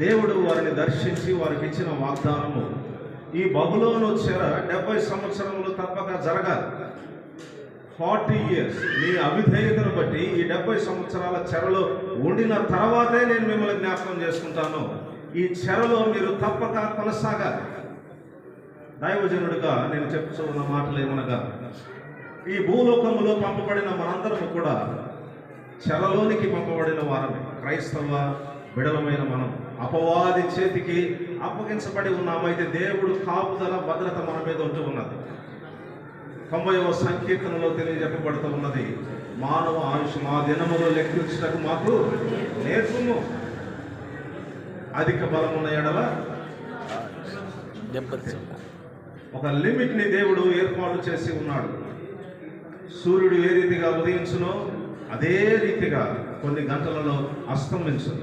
దేవుడు వారిని దర్శించి వారికి ఇచ్చిన వాగ్దానము, ఈ బబులోను చెర 70 సంవత్సరములు తప్పక జరగాలి. 40 years మీ అవిధేయతను బట్టి ఈ 70 సంవత్సరాల చెరలో ఉండిన తర్వాతే నేను మిమ్మల్ని జ్ఞాపకం చేసుకుంటాను. ఈ చెరలో మీరు తప్పక కొనసాగాలి. దైవజనుడిగా నేను చెప్తూ ఉన్న మాటలు ఏమనగా, ఈ భూలోకములో పంపబడిన మనందరము కూడా చెరలోనికి పంపబడిన వారమే. క్రైస్తవ బిడలమైన మనం అపవాది చేతికి అప్పగించబడి ఉన్నాము. అయితే దేవుడు కాపుదల భద్రత మన మీద ఉంటూ ఉన్నది. 90వ సంకీర్తనలో తెలియజెప్పబడుతూ ఉన్నది, మానవ ఆయుష్ మా దినములో లెక్కించటకు మాకు నేర్పుము, అధిక బలమున్న ఎడల. ఒక లిమిట్ని దేవుడు ఏర్పాటు చేసి ఉన్నాడు. సూర్యుడు ఏ రీతిగా ఉదయించునో అదే రీతిగా కొన్ని గంటలలో అస్తమించును.